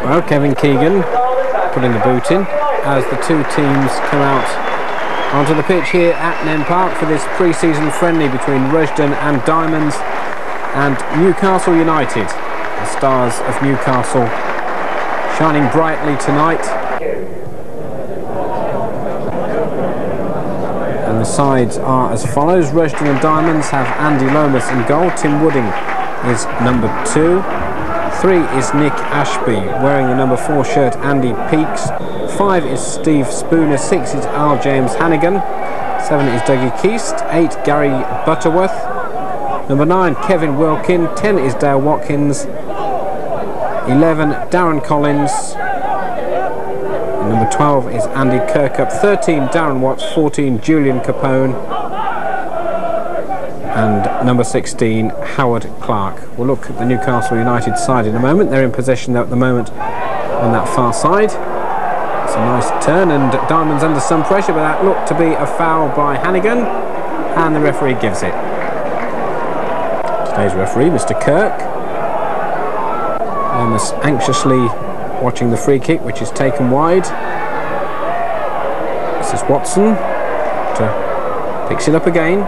Well, Kevin Keegan putting the boot in as the two teams come out onto the pitch here at Nene Park for this pre-season friendly between Rushden and Diamonds and Newcastle United. The stars of Newcastle shining brightly tonight. And the sides are as follows. Rushden and Diamonds have Andy Lomas in goal. Tim Wooding is number 2. 3 is Nick Ashby, wearing the number 4 shirt, Andy Peaks. 5 is Steve Spooner. 6 is Al James Hannigan. 7 is Dougie Keast. 8 Gary Butterworth. Number 9 Kevin Wilkin. 10 is Dale Watkins. 11 Darren Collins. And number 12 is Andy Kirkup. 13 Darren Watts. 14 Julian Capone. And number 16, Howard Clark. We'll look at the Newcastle United side in a moment. They're in possession at the moment on that far side. It's a nice turn, and Diamonds under some pressure, but that looked to be a foul by Hannigan, and the referee gives it. Today's referee, Mr. Kirk. Almost anxiously watching the free kick, which is taken wide. This is Watson. Picks it up again.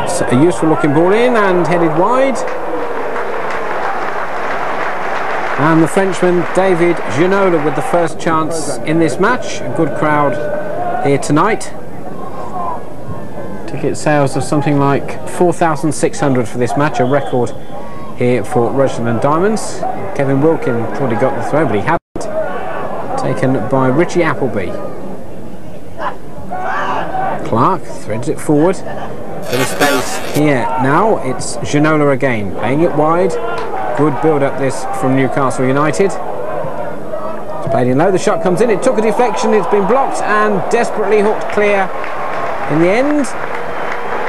It's a useful looking ball in and headed wide. And the Frenchman David Ginola with the first chance in this match. A good crowd here tonight. Ticket sales of something like 4,600 for this match, a record here for Rushden and Diamonds. Kevin Wilkin thought he got the throw, but he hadn't. Taken by Richie Appleby. Clark threads it forward. Bit of space here now. It's Ginola again, playing it wide. Good build-up this from Newcastle United. It's played in low. The shot comes in. It took a deflection. It's been blocked and desperately hooked clear in the end.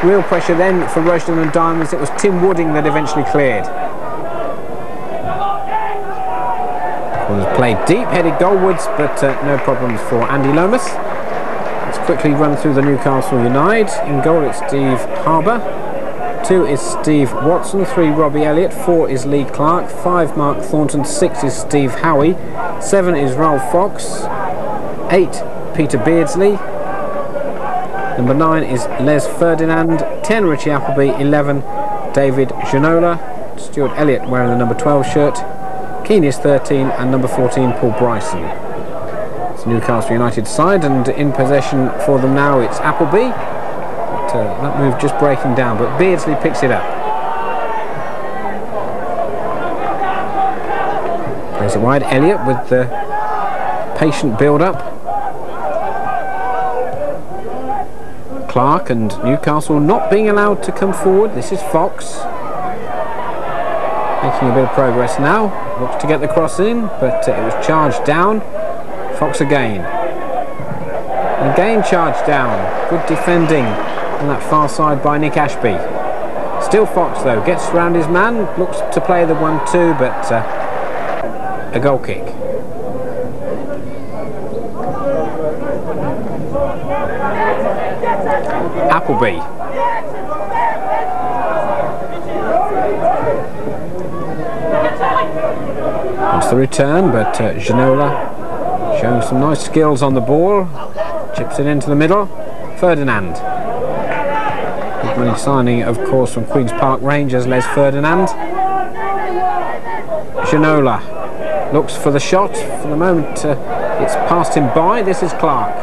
Real pressure then for Rushden and Diamonds. It was Tim Wooding that eventually cleared. It was played deep, headed goalwards, but no problems for Andy Lomas. Quickly run through the Newcastle United. In goal it's Steve Harbour. 2 is Steve Watson. 3 Robbie Elliott. 4 is Lee Clark. 5 Mark Thornton. 6 is Steve Howie. 7 is Ralph Fox. 8 Peter Beardsley. Number 9 is Les Ferdinand. 10 Richie Appleby. 11 David Ginola. Stuart Elliott wearing the number 12 shirt. Keane is 13 and number 14 Paul Bryson. Newcastle United side, and in possession for them now it's Appleby, but that move just breaking down, but Beardsley picks it up. Plays it wide. Elliott with the patient build-up. Clark and Newcastle not being allowed to come forward. This is Fox making a bit of progress now. Looks to get the cross in, but it was charged down. Fox again. Again charged down. Good defending on that far side by Nick Ashby. Still Fox though. Gets around his man. Looks to play the 1-2, but a goal kick. Appleby. That's the return, but Ginola showing some nice skills on the ball. Chips it into the middle. Ferdinand. Big money signing, of course, from Queen's Park Rangers, Les Ferdinand. Ginola looks for the shot. For the moment, it's passed him by. This is Clark.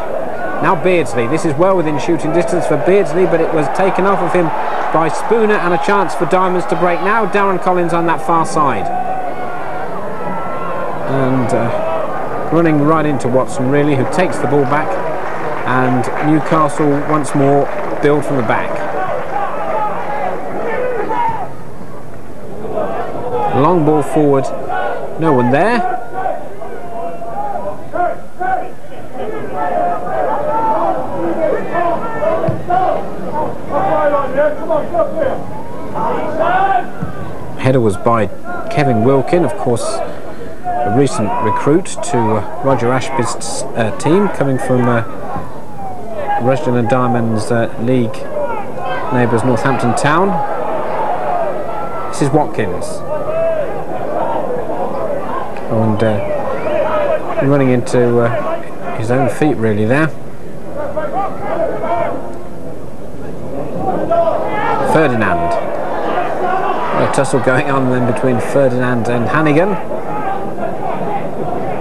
Now Beardsley. This is well within shooting distance for Beardsley, but it was taken off of him by Spooner, and a chance for Diamonds to break now. Darren Collins on that far side. And running right into Watson, really, who takes the ball back, and Newcastle once more build from the back. Long ball forward, no one there. Header was by Kevin Wilkin, of course, a recent recruit to Roger Ashby's team, coming from Rushden and Diamonds League neighbours Northampton Town. This is Watkins. And running into his own feet really there. Ferdinand. A tussle going on then between Ferdinand and Hannigan.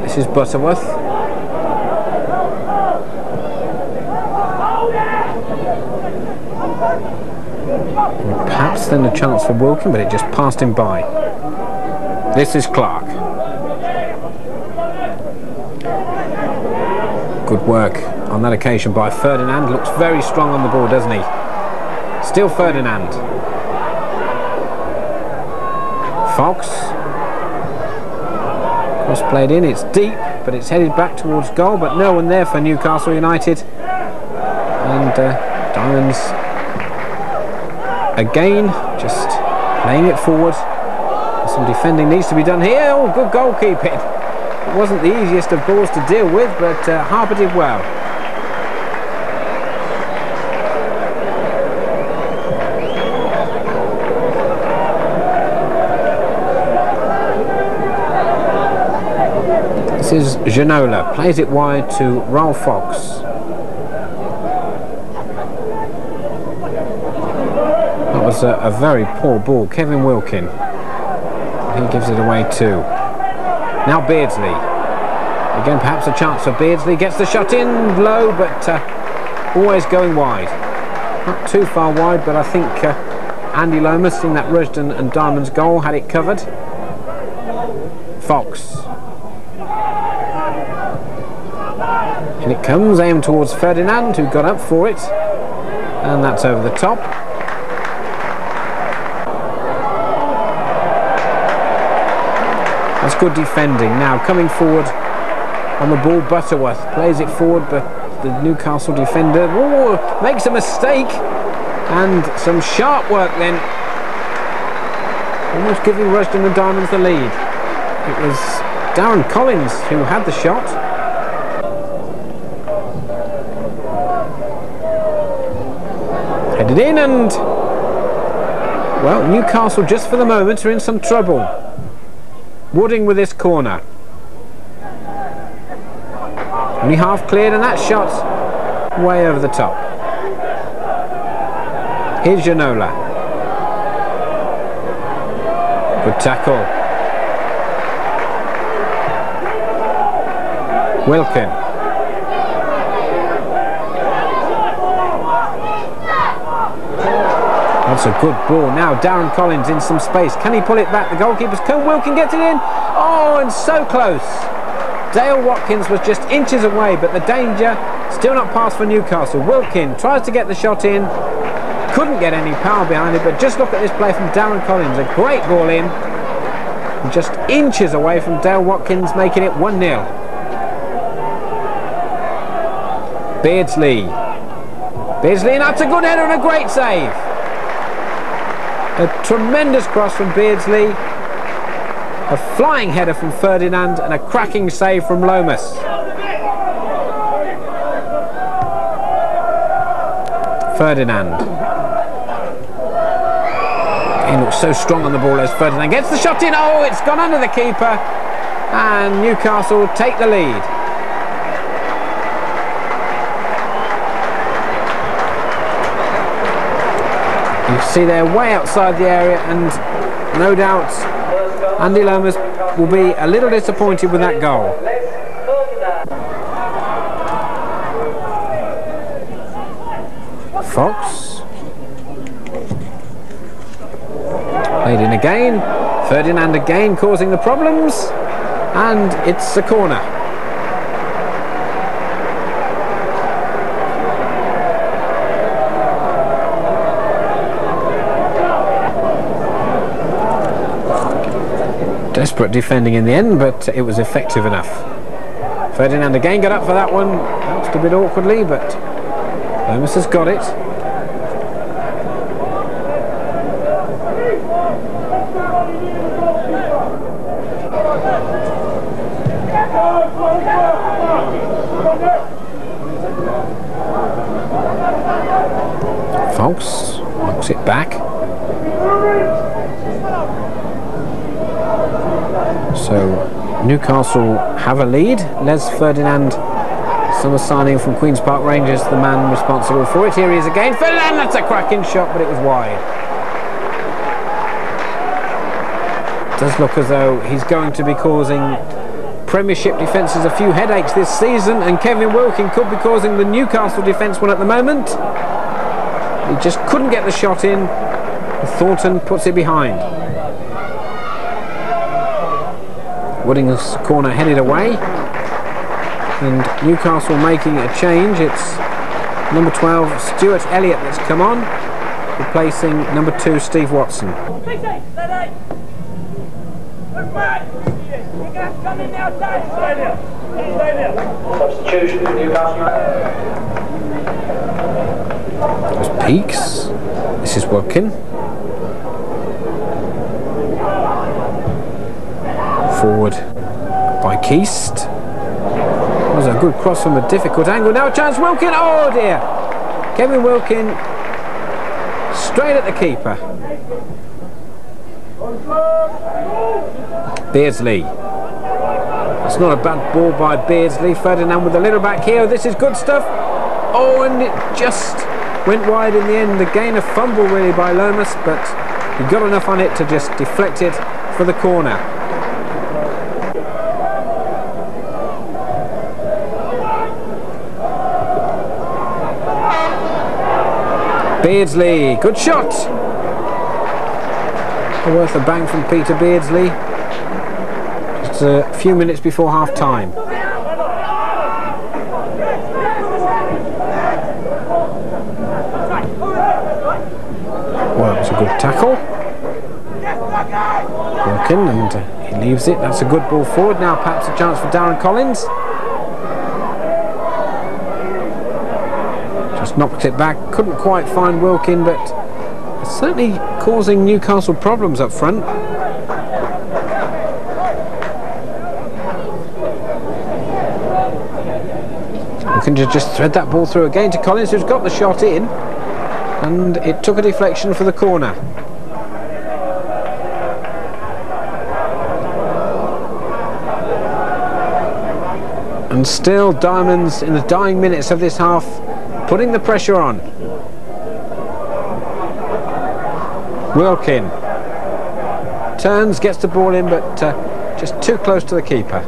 This is Butterworth. Perhaps then a chance for Wilkin, but it just passed him by. This is Clark. Good work on that occasion by Ferdinand. Looks very strong on the ball, doesn't he? Still Ferdinand. Fox. Cross played in, it's deep, but it's headed back towards goal, but no one there for Newcastle United. And Diamonds again, just playing it forward. Some defending needs to be done here. Oh, good goalkeeping. It wasn't the easiest of balls to deal with, but Harper did well. This is Ginola, plays it wide to Ralph Fox. That was a very poor ball. Kevin Wilkin. He gives it away too. Now Beardsley. Again, perhaps a chance for Beardsley. Gets the shot in low, but always going wide. Not too far wide, but I think Andy Lomas in that Rushden and Diamonds goal had it covered. Fox. And it comes, aimed towards Ferdinand, who got up for it. And that's over the top. That's good defending. Now coming forward on the ball, Butterworth plays it forward, but the Newcastle defender makes a mistake, and some sharp work then, almost giving Rushden and Diamonds the lead. It was Darren Collins who had the shot. Headed in, and well, Newcastle just for the moment are in some trouble. Wooding with this corner. Only half cleared, and that shot way over the top. Here's Ginola. Good tackle. Wilkin. That's a good ball. Now Darren Collins in some space. Can he pull it back? The goalkeeper's come. Wilkin gets it in. Oh, and so close. Dale Watkins was just inches away, but the danger still not passed for Newcastle. Wilkin tries to get the shot in. Couldn't get any power behind it, but just look at this play from Darren Collins. A great ball in. Just inches away from Dale Watkins, making it 1-0. Beardsley. Beardsley, and that's a good header and a great save. A tremendous cross from Beardsley, a flying header from Ferdinand, and a cracking save from Lomas. Ferdinand. He looks so strong on the ball as Ferdinand gets the shot in. Oh, it's gone under the keeper, and Newcastle take the lead. You see they're way outside the area, and no doubt Andy Lomas will be a little disappointed with that goal. Fox. Played in again. Ferdinand again causing the problems, and it's a corner. Desperate defending in the end, but it was effective enough. Ferdinand again got up for that one. Bounced a bit awkwardly, but Lomas has got it. Fox. Knocks it back. So Newcastle have a lead. Les Ferdinand, summer signing from Queen's Park Rangers, the man responsible for it. Here he is again. Ferdinand, that's a cracking shot, but it was wide. Does look as though he's going to be causing Premiership defences a few headaches this season, and Kevin Wilkin could be causing the Newcastle defence one at the moment. He just couldn't get the shot in. Thornton puts it behind. Wooding's corner headed away, and Newcastle making a change. It's number 12 Stuart Elliott that's come on, replacing number 2 Steve Watson. Substitution for Newcastle. There's Peaks. This is Wilkin. Forward by Keast. That was a good cross from a difficult angle. Now a chance, Wilkin. Oh dear. Kevin Wilkin straight at the keeper. Beardsley. It's not a bad ball by Beardsley. Ferdinand with a little back heel. This is good stuff. Oh, and it just went wide in the end. Again, a fumble really by Lomas, but he got enough on it to just deflect it for the corner. Beardsley, good shot. Worth a bang from Peter Beardsley. Just a few minutes before half time. Well, it's a good tackle. Wilkin, and he leaves it. That's a good ball forward. Now perhaps a chance for Darren Collins. Just knocked it back. Couldn't quite find Wilkin, but it's certainly causing Newcastle problems up front. Wilkin just thread that ball through again to Collins, who's got the shot in, and it took a deflection for the corner. And still Diamonds in the dying minutes of this half putting the pressure on. Wilkin turns, gets the ball in, but just too close to the keeper.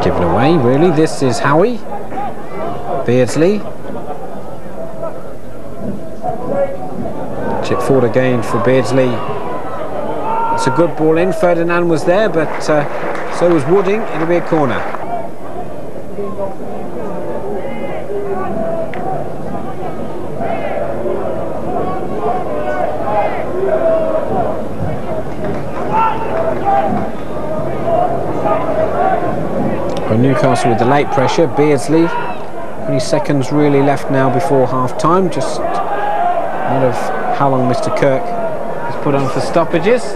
Given away, really. This is Howie. Beardsley. Chip forward again for Beardsley. It's a good ball in. Ferdinand was there, but so was Wooding. It'll be a corner. Well, Newcastle with the late pressure. Beardsley. Only seconds really left now before half time. Just out of how long Mr. Kirk has put on for stoppages.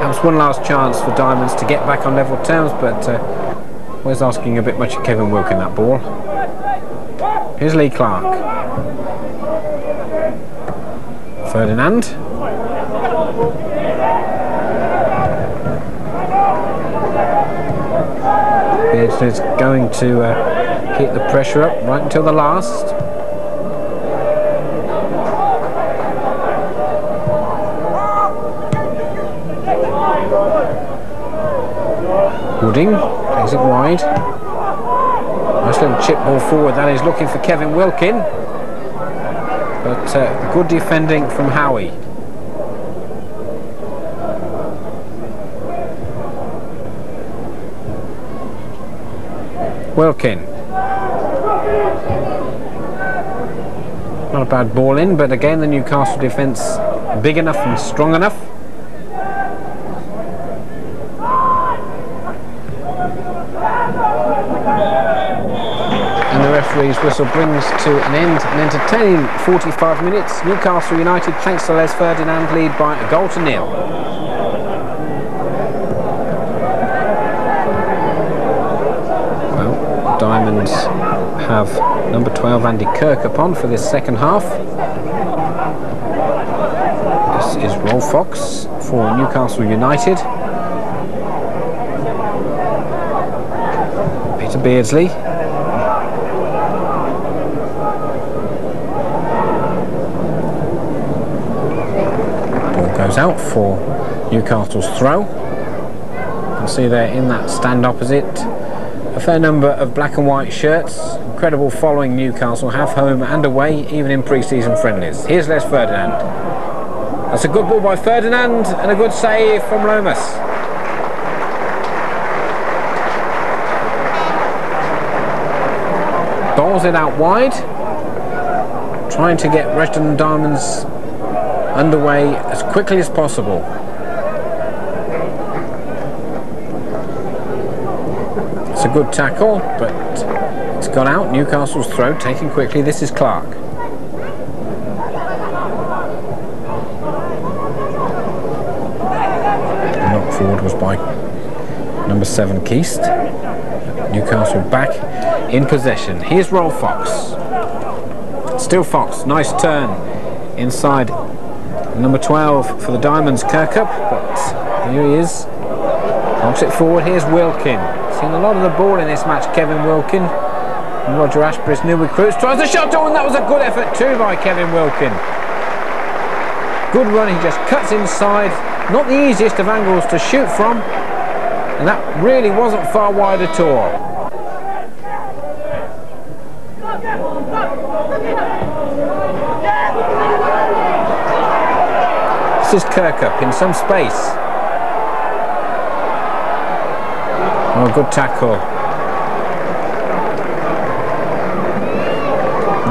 Perhaps one last chance for Diamonds to get back on level terms, but was asking a bit much of Kevin Wilkin, that ball. Here's Lee Clark. Ferdinand. Beardsley's going to keep the pressure up right until the last. Wooding plays it wide. Nice little chip ball forward. That is looking for Kevin Wilkin, but good defending from Howie. Wilkin. Not a bad ball in, but again the Newcastle defence big enough and strong enough. referee's whistle brings to an end an entertaining 45 minutes. Newcastle United, thanks to Les Ferdinand, lead by 1-0. Well, Diamonds have number 12 Andy Kirkup on for this second half. This is Rolf Fox for Newcastle United. Peter Beardsley. Ball goes out for Newcastle's throw. You can see there in that stand opposite a fair number of black and white shirts. Incredible following Newcastle have home and away, even in pre-season friendlies. Here's Les Ferdinand. That's a good ball by Ferdinand and a good save from Lomas. Bowls it out wide, trying to get Rushden and Diamonds underway as quickly as possible. It's a good tackle, but it's gone out. Newcastle's throw taken quickly. This is Clark. Knock forward was by number 7 Keast. Newcastle back in possession. Here's Rolf Fox. Still Fox. Nice turn inside number 12 for the Diamonds, Kirkup. But here he is. Knocks it forward. Here's Wilkin. Seen a lot of the ball in this match, Kevin Wilkin. And Roger Ashbury's new recruits. Tries a shot, and that was a good effort too by Kevin Wilkin. Good run. He just cuts inside. Not the easiest of angles to shoot from. And that really wasn't far wide at all. This is Kirkup in some space. Oh, good tackle.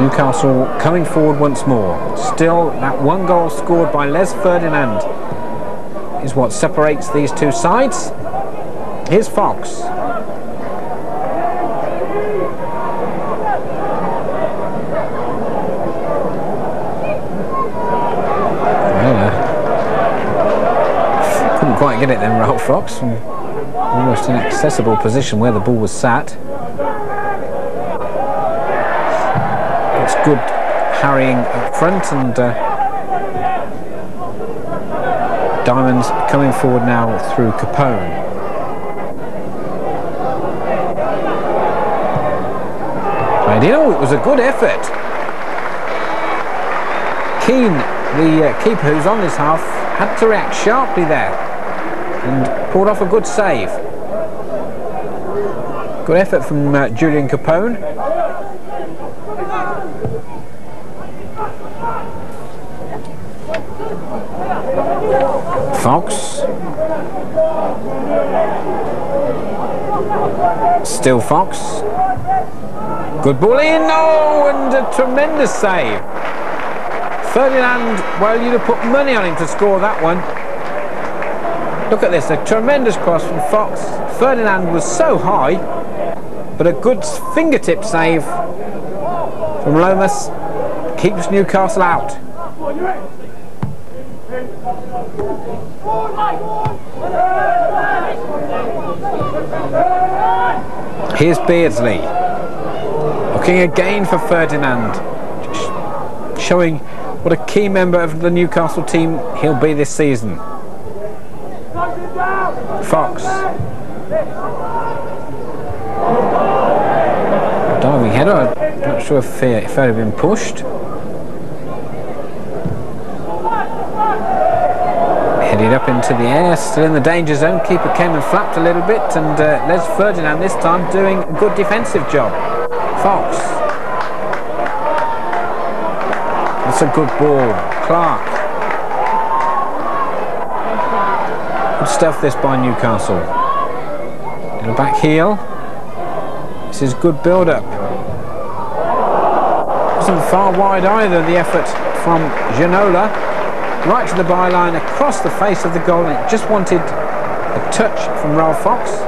Newcastle coming forward once more. Still, that one goal scored by Les Ferdinand is what separates these two sides. Here's Fox. Couldn't quite get it then, Rolf Fox, from almost an inaccessible position where the ball was sat. It's good harrying up front, and Diamonds coming forward now through Capone. It was a good effort. Keane, the keeper who's on this half, had to react sharply there and pulled off a good save. Good effort from Julian Capone. Fox. Still Fox. Good ball in, no, and a tremendous save. Ferdinand, well, you'd have put money on him to score that one. Look at this, a tremendous cross from Fox. Ferdinand was so high, but a good fingertip save from Lomas keeps Newcastle out. Here's Beardsley. Looking again for Ferdinand, showing what a key member of the Newcastle team he'll be this season. Fox. Diving header, I'm not sure if it had been pushed. Headed up into the air, still in the danger zone. Keeper came and flapped a little bit, and Les Ferdinand this time doing a good defensive job. Fox. That's a good ball. Clark. Good stuff this by Newcastle. In the back heel. This is good build-up. Wasn't far wide either, the effort from Ginola. Right to the byline, across the face of the goal, and it just wanted a touch from Rolf Fox.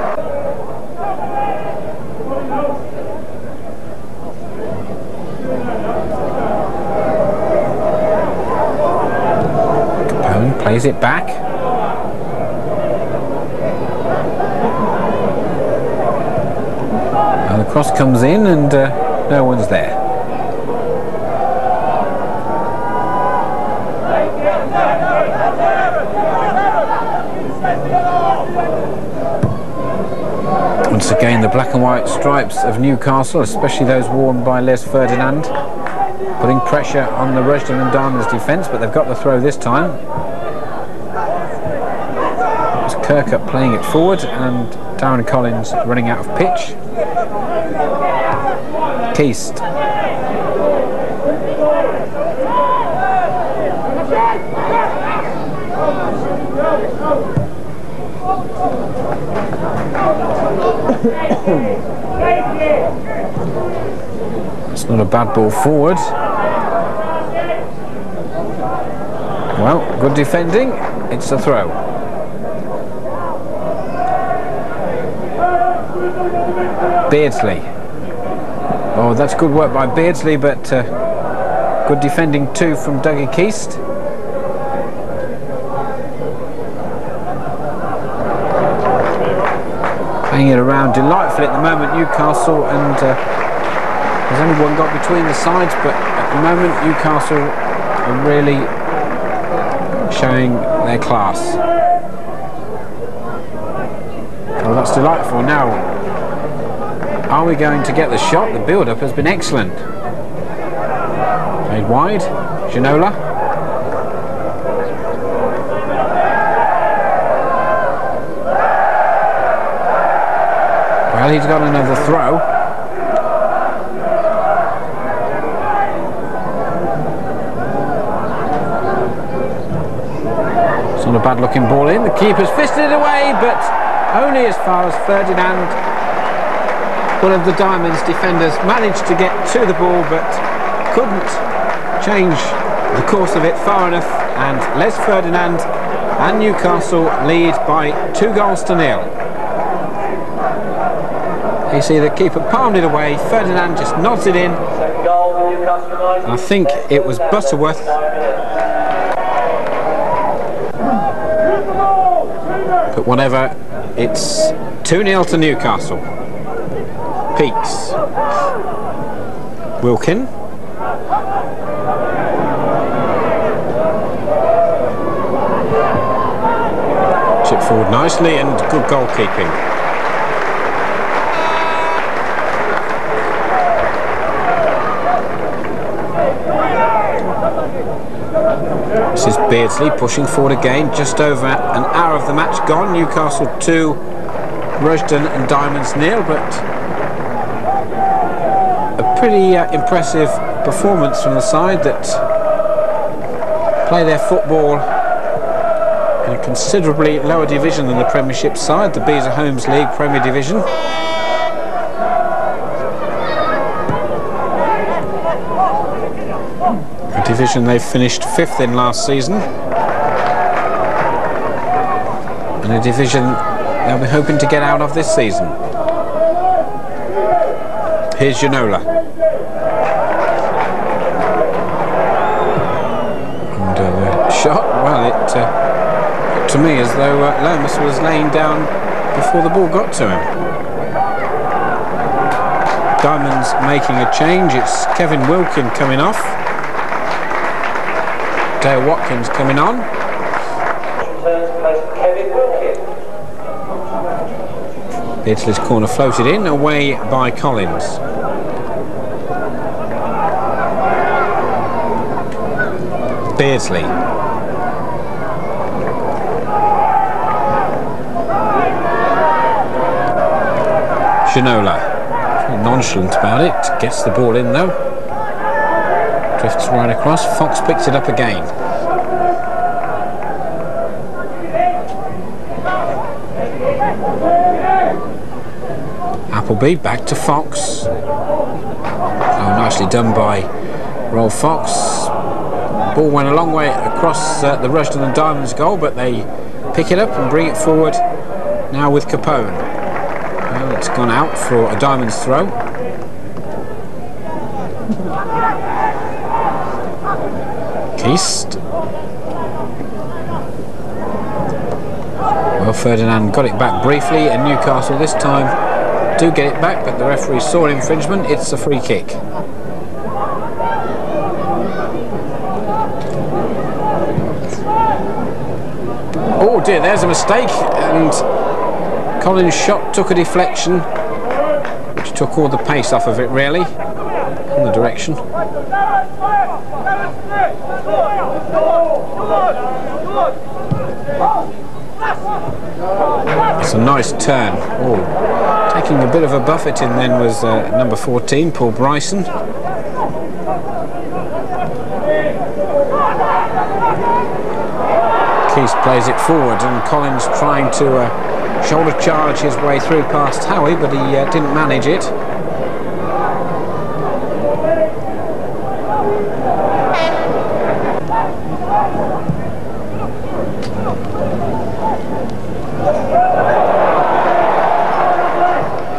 Plays it back. And the cross comes in and no one's there. Once again, the black and white stripes of Newcastle, especially those worn by Les Ferdinand, putting pressure on the Rushden and Diamonds defence, but they've got the throw this time. It's Kirkup playing it forward and Darren Collins running out of pitch. Keast. It's not a bad ball forward. Well, good defending. It's a throw. Beardsley. Oh, that's good work by Beardsley, but good defending too from Dougie Keast. Playing it around delightfully at the moment, Newcastle, and there's only one got between the sides, but at the moment Newcastle are really showing their class. Oh, that's delightful. Now, are we going to get the shot? The build-up has been excellent. Played wide, Ginola. Well, he's got another throw. It's not a bad looking ball in. The keeper's fisted it away, but only as far as Ferdinand, one of the Diamonds defenders, managed to get to the ball but couldn't change the course of it far enough, and Les Ferdinand and Newcastle lead by 2-0. You see the keeper palmed it away, Ferdinand just nods it in. I think it was Butterworth. But whatever, it's 2-0 to Newcastle. Peaks. Wilkin. Chip forward nicely and good goalkeeping. This is Beardsley pushing forward again. Just over an hour of the match gone. Newcastle 2, Rushden and Diamonds 0, but a pretty impressive performance from the side that play their football in a considerably lower division than the Premiership side, the Bees Holmes League Premier Division. A division they finished 5th in last season, and a division they'll be hoping to get out of this season. Here's Ginola. And the shot, well, it looked to me as though Lomas was laying down before the ball got to him. Diamonds making a change. It's Kevin Wilkin coming off. Dale Watkins coming on. Beardsley's corner floated in, away by Collins. Beardsley. Ginola. Nonchalant about it, gets the ball in though. Drifts right across, Fox picks it up again. Appleby back to Fox. Oh, nicely done by Roll Fox. Ball went a long way across the Rushden and Diamonds goal, but they pick it up and bring it forward now with Capone. Well, it's gone out for a Diamonds throw. Keast. Well, Ferdinand got it back briefly, and Newcastle this time do get it back, but the referee saw an infringement. It's a free kick. Oh dear, there's a mistake, and Collins' shot took a deflection, which took all the pace off of it, really, in the direction. It's a nice turn. Oh, taking a bit of a buffeting then was number 14, Paul Bryson. Keith plays it forward, and Collins trying to shoulder charge his way through past Howie, but he didn't manage it.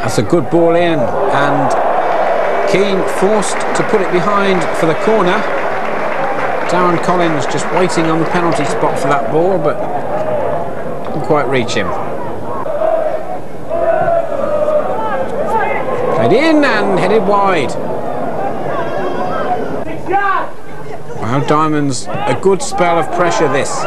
That's a good ball in, and Keane forced to put it behind for the corner. Darren Collins just waiting on the penalty spot for that ball, but didn't quite reach him. Played in and headed wide. Wow, Diamonds, a good spell of pressure this.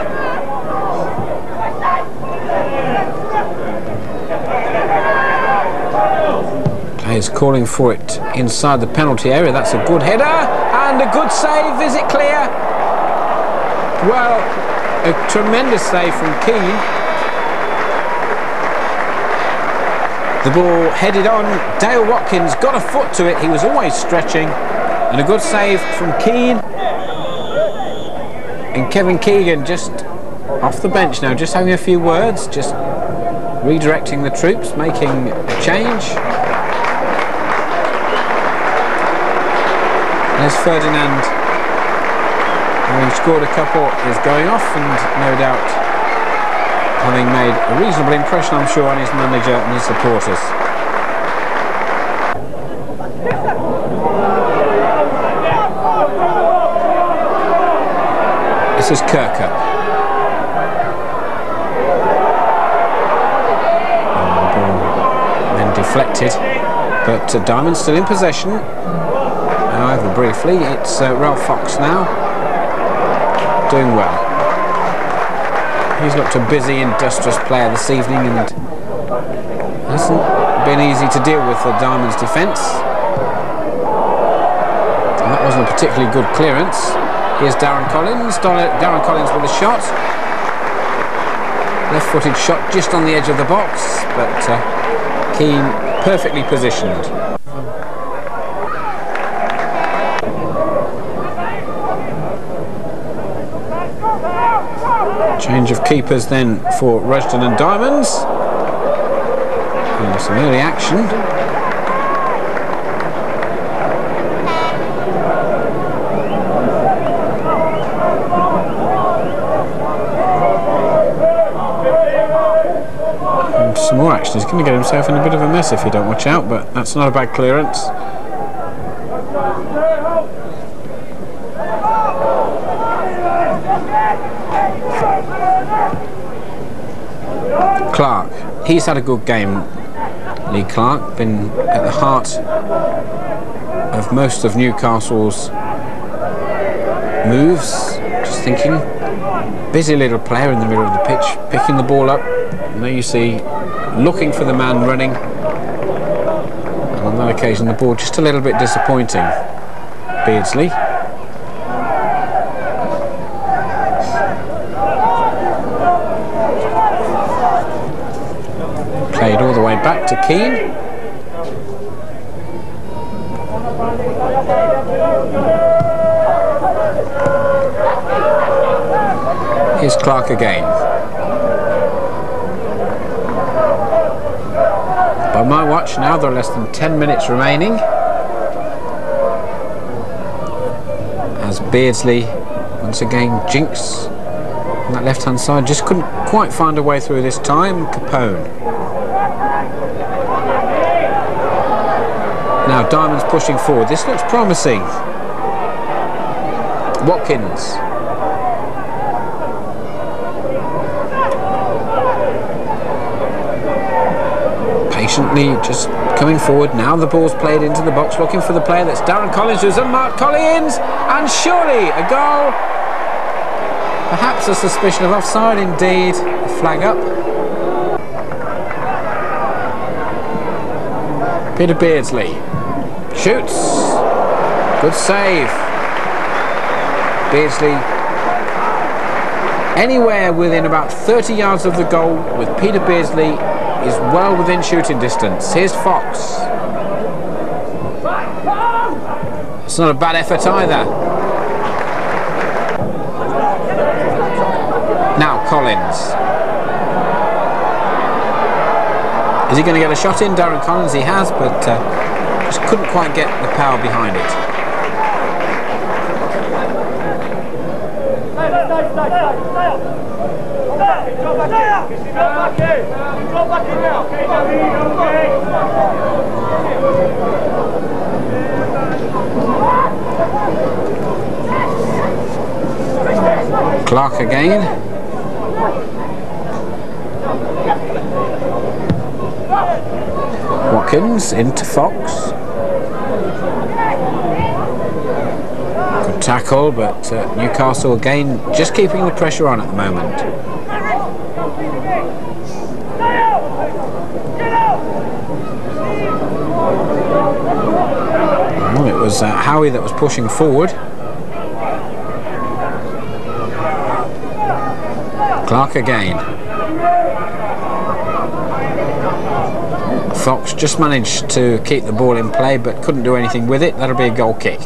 Players calling for it inside the penalty area. That's a good header and a good save. Is it clear? Well, a tremendous save from Keane. The ball headed on. Dale Watkins got a foot to it. He was always stretching. And a good save from Keane. And Kevin Keegan just off the bench now, just having a few words, just redirecting the troops, making a change. Les Ferdinand, having scored a couple, is going off, and no doubt having made a reasonable impression, I'm sure, on his manager and his supporters. This is Kirkup. The ball then deflected, but Diamond still in possession. However, briefly, it's Ralph Fox now, doing well. He's looked a busy, industrious player this evening, and hasn't been easy to deal with the Diamonds' defence. And that wasn't a particularly good clearance. Here's Darren Collins. Darren Collins with a shot. Left-footed shot just on the edge of the box, but Keane perfectly positioned. Change of keepers then for Rushden and Diamonds. And some early action. And some more action. He's going to get himself in a bit of a mess if he don't watch out, but that's not a bad clearance. Clark, he's had a good game. Lee Clark, been at the heart of most of Newcastle's moves. Just thinking, busy little player in the middle of the pitch, picking the ball up. And there you see, looking for the man running. And on that occasion, the ball just a little bit disappointing. Beardsley. Played all the way back to Keane. Here's Clark again. By my watch now, there are less than 10 minutes remaining, as Beardsley once again jinks on that left hand side. Just couldn't quite find a way through this time. Capone. Now Diamond's pushing forward. This looks promising. Watkins. patiently just coming forward. Now the ball's played into the box, looking for the player. That's Darren Collins, who's unmarked. Collins, and surely a goal. Perhaps a suspicion of offside indeed. Flag up. Peter Beardsley shoots. Good save. Beardsley anywhere within about 30 yards of the goal with Peter Beardsley is well within shooting distance. Here's Fox. It's not a bad effort either. Now Collins. Is he going to get a shot in? Darren Collins, he has, but just couldn't quite get the power behind it. Clark again. Watkins into Fox. Good tackle, but Newcastle again just keeping the pressure on at the moment. Well, it was Howie that was pushing forward. Clark again. Fox just managed to keep the ball in play but couldn't do anything with it. That'll be a goal kick.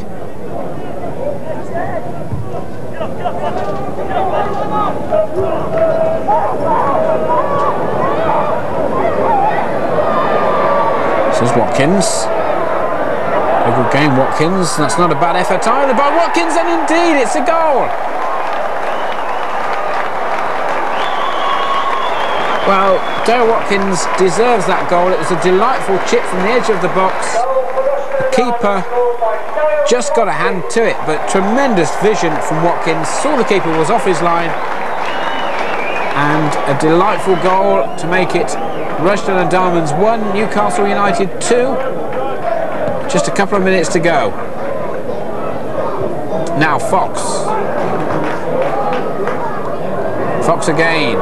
This is Watkins. A good game, Watkins. That's not a bad effort either by Watkins, and indeed it's a goal. Well, Dale Watkins deserves that goal. It was a delightful chip from the edge of the box. The keeper just got a hand to it, but tremendous vision from Watkins. Saw the keeper was off his line, and a delightful goal to make it Rushden and Diamonds 1, Newcastle United 2. Just a couple of minutes to go. Now Fox. Fox again.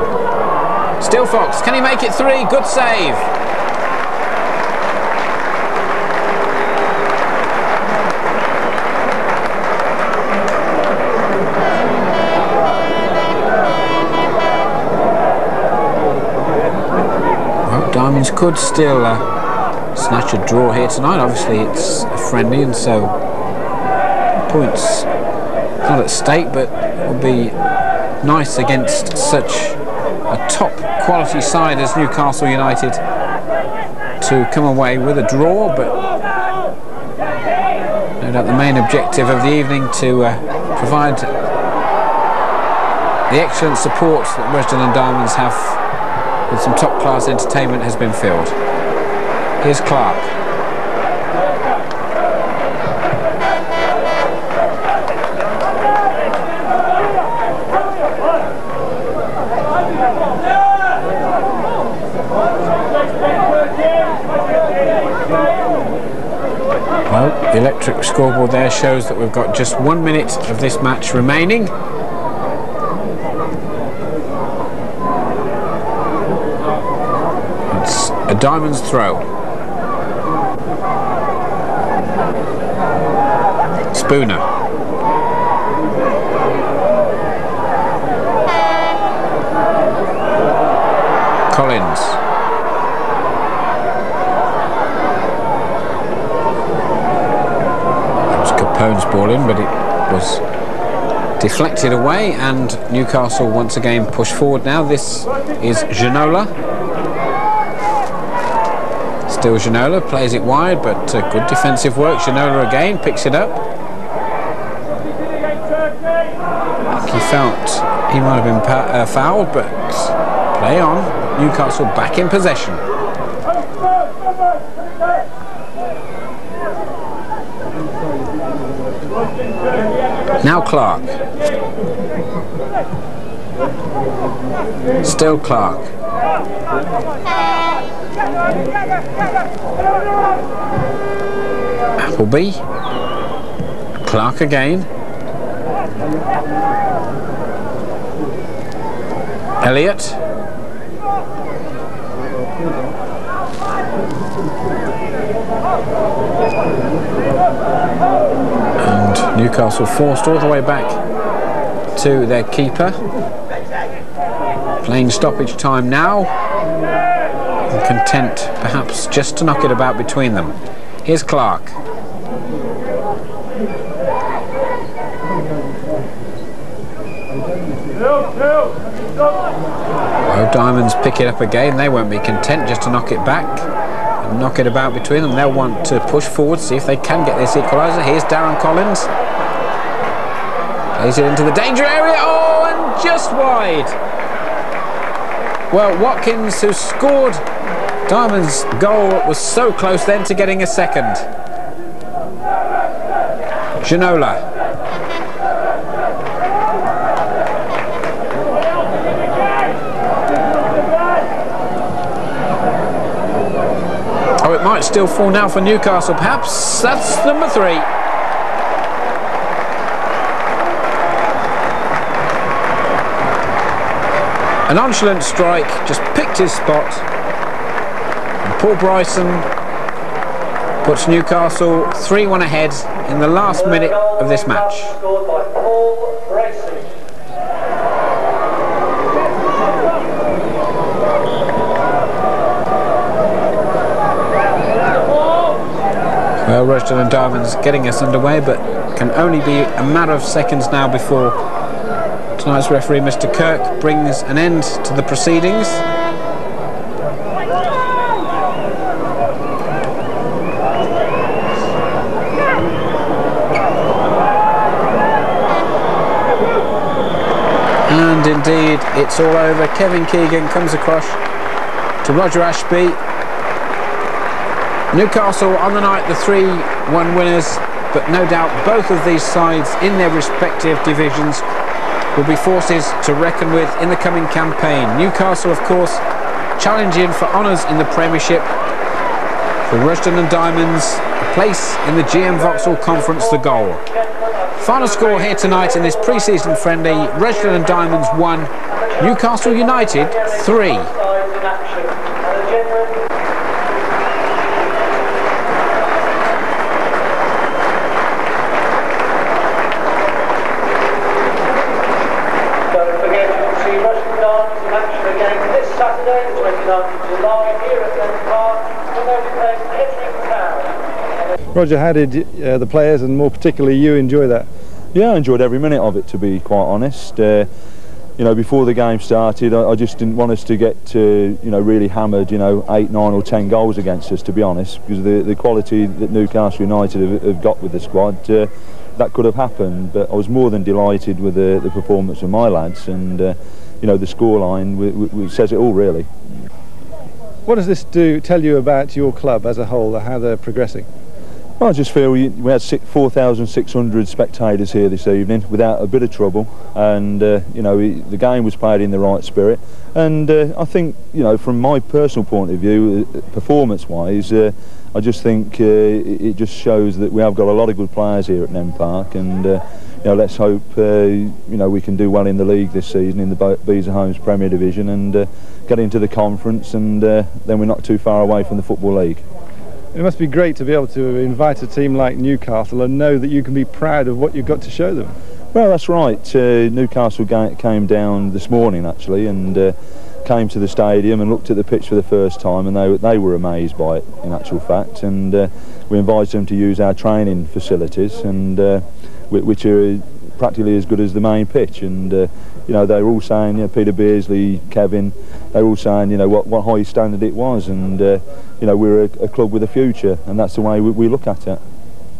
Still Fox, can he make it 3? Good save. Well, Diamonds could still snatch a draw here tonight. Obviously it's a friendly, and so points not at stake, but it will be nice against such a top quality side as Newcastle United to come away with a draw, but no doubt the main objective of the evening to provide the excellent support that Rushden and Diamonds have with some top class entertainment has been filled. Here's Clark. Well, the electric scoreboard there shows that we've got just 1 minute of this match remaining. It's a Diamonds throw. Spooner. Collins. Capone's ball in, but it was deflected away, and Newcastle once again push forward now. This is Ginola. Still Ginola, plays it wide, but good defensive work. Ginola again picks it up. He felt he might have been fouled, but play on. Newcastle back in possession. Now Clark. Still Clark. Appleby. Clark again. Elliott. And Newcastle forced all the way back to their keeper. Playing stoppage time now. And content perhaps just to knock it about between them. Here's Clark. Oh, Diamonds pick it up again. They won't be content just to knock it back and knock it about between them. They'll want to push forward, see if they can get this equaliser. Here's Darren Collins. Plays it into the danger area. Oh, and just wide. Well, Watkins, who scored Diamonds' goal, was so close then to getting a second. Ginola. Oh, it might still fall now for Newcastle, perhaps. That's number 3. A nonchalant strike, just picked his spot. And Paul Bryson puts Newcastle 3-1 ahead in the last minute of this match. Scored by Paul Bryson. Well, Rushden and Diamonds getting us underway, but can only be a matter of seconds now before tonight's referee, Mr. Kirk, brings an end to the proceedings. And indeed, it's all over. Kevin Keegan comes across to Roger Ashby. Newcastle on the night the 3-1 winners, but no doubt both of these sides in their respective divisions will be forces to reckon with in the coming campaign. Newcastle, of course, challenging for honours in the Premiership. For Rushden and Diamonds, a place in the GM Vauxhall Conference, the goal. Final score here tonight in this pre-season friendly: Rushden and Diamonds 1, Newcastle United 3. Saturday, the 29th of July, here at Nene Park, and they'll be playing Kettering Town. Roger, how did the players, and more particularly you, enjoy that? Yeah, I enjoyed every minute of it, to be quite honest. You know, before the game started, I just didn't want us to get, really hammered, 8, 9 or 10 goals against us, to be honest, because the quality that Newcastle United have got with the squad, that could have happened. But I was more than delighted with the performance of my lads, and the scoreline says it all, really. What does this tell you about your club as a whole, how they're progressing? Well, I just feel we had 4,600 spectators here this evening without a bit of trouble, and the game was played in the right spirit. And I think, from my personal point of view, performance-wise, I just think it just shows that we have got a lot of good players here at Nene Park, and let's hope we can do well in the league this season in the Beardsley Homes Premier Division, and get into the conference, and then we're not too far away from the Football League. It must be great to be able to invite a team like Newcastle and know that you can be proud of what you've got to show them. Well, that's right. Newcastle came down this morning actually, and came to the stadium and looked at the pitch for the first time, and they were amazed by it, in actual fact. And we invited them to use our training facilities, and which are practically as good as the main pitch. And they were all saying, Peter Beardsley, Kevin, they were all saying, what high standard it was, and we're a club with a future, and that's the way we look at it.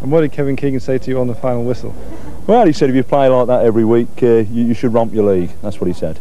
And what did Kevin Keegan say to you on the final whistle? Well, he said if you play like that every week, you should romp your league. That's what he said.